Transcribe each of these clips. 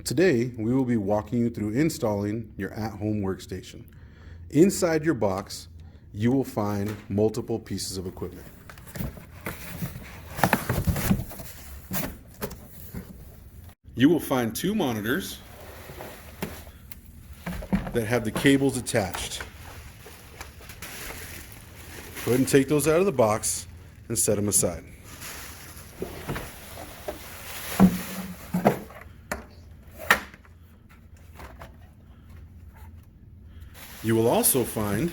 Today, we will be walking you through installing your at-home workstation. Inside your box, you will find multiple pieces of equipment. You will find two monitors that have the cables attached. Go ahead and take those out of the box and set them aside. You will also find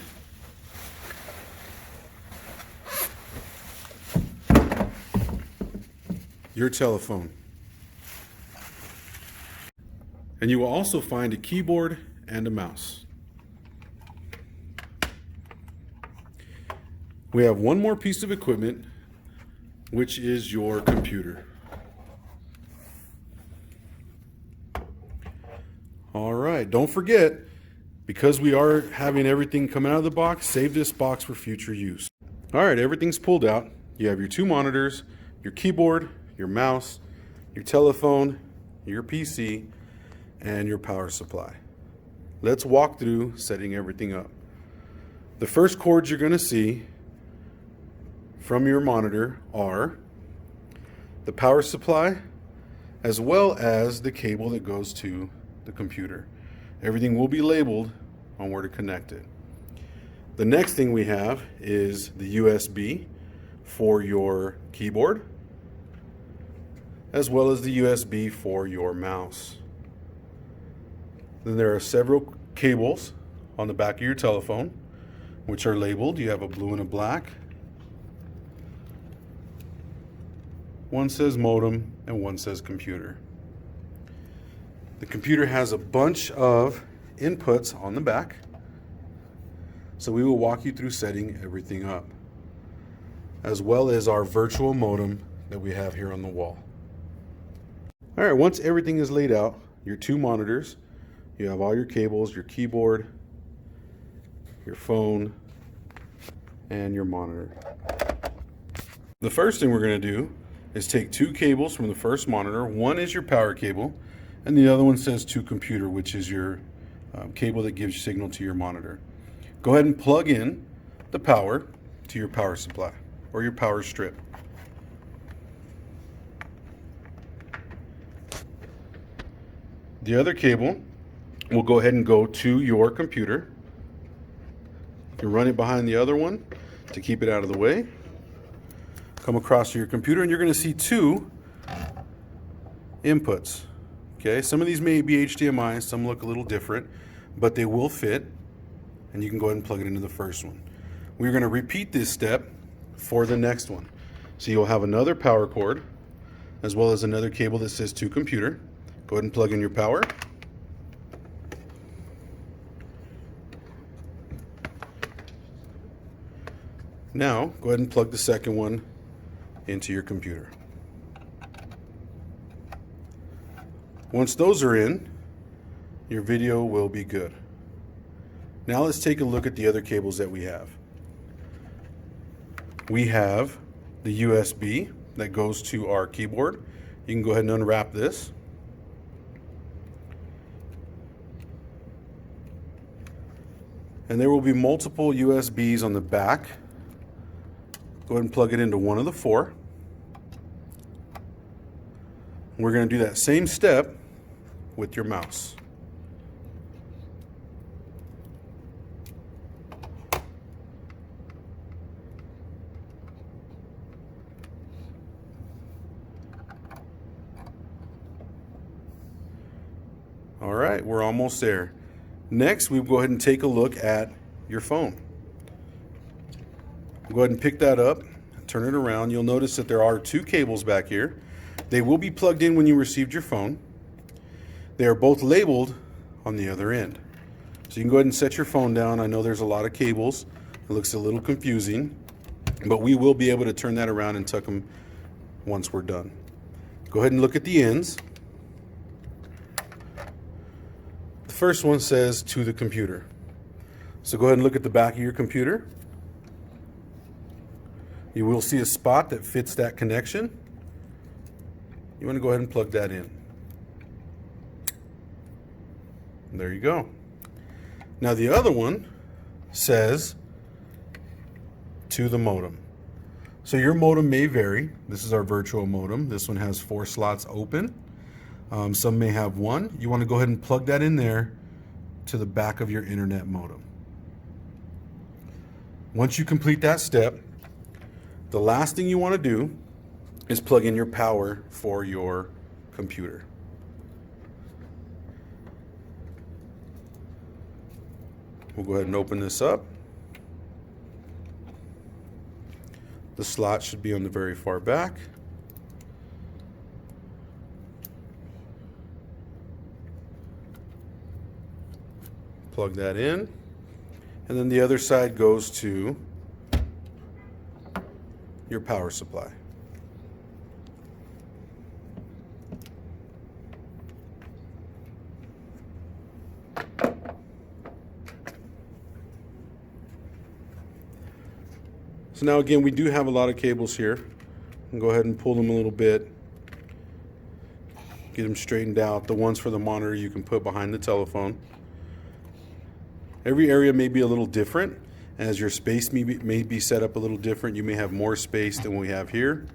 your telephone. And you will also find a keyboard and a mouse. We have one more piece of equipment, which is your computer. All right, don't forget, because we are having everything come out of the box, save this box for future use. All right, everything's pulled out. You have your two monitors, your keyboard, your mouse, your telephone, your PC, and your power supply. Let's walk through setting everything up. The first cords you're going to see from your monitor are the power supply, as well as the cable that goes to the computer. Everything will be labeled on where to connect it. The next thing we have is the USB for your keyboard, as well as the USB for your mouse. Then there are several cables on the back of your telephone, which are labeled. You have a blue and a black. One says modem and one says computer. The computer has a bunch of inputs on the back, so we will walk you through setting everything up, as well as our virtual modem that we have here on the wall. All right, once everything is laid out, your two monitors, you have all your cables, your keyboard, your phone, and your monitor. The first thing we're going to do is take two cables from the first monitor. One is your power cable, and the other one says to computer, which is your cable that gives signal to your monitor. Go ahead and plug in the power to your power supply or your power strip. The other cable will go ahead and go to your computer. You run it behind the other one to keep it out of the way. Come across to your computer, and you're going to see two inputs. Okay, some of these may be HDMI, some look a little different, but they will fit, and you can go ahead and plug it into the first one. We're going to repeat this step for the next one. So you'll have another power cord, as well as another cable that says to computer. Go ahead and plug in your power. Now, go ahead and plug the second one into your computer. Once those are in, your video will be good. Now let's take a look at the other cables that we have. We have the USB that goes to our keyboard. You can go ahead and unwrap this. And there will be multiple USBs on the back. Go ahead and plug it into one of the four. We're going to do that same step with your mouse. All right, we're almost there. Next, we'll go ahead and take a look at your phone. Go ahead and pick that up, turn it around. You'll notice that there are two cables back here. They will be plugged in when you received your phone. They are both labeled on the other end. So you can go ahead and set your phone down. I know there's a lot of cables. It looks a little confusing, but we will be able to turn that around and tuck them once we're done. Go ahead and look at the ends. The first one says to the computer. So go ahead and look at the back of your computer. You will see a spot that fits that connection. You want to go ahead and plug that in. There you go. Now the other one says to the modem. So your modem may vary. This is our virtual modem. This one has 4 slots open. Some may have 1. You want to go ahead and plug that in there to the back of your internet modem. Once you complete that step, the last thing you want to do is plug in your power for your computer. We'll go ahead and open this up. The slot should be on the very far back. Plug that in. And then the other side goes to your power supply. So now again, we do have a lot of cables here. I'll go ahead and pull them a little bit. Get them straightened out. The ones for the monitor you can put behind the telephone. Every area may be a little different. As your space may be set up a little different, you may have more space than we have here.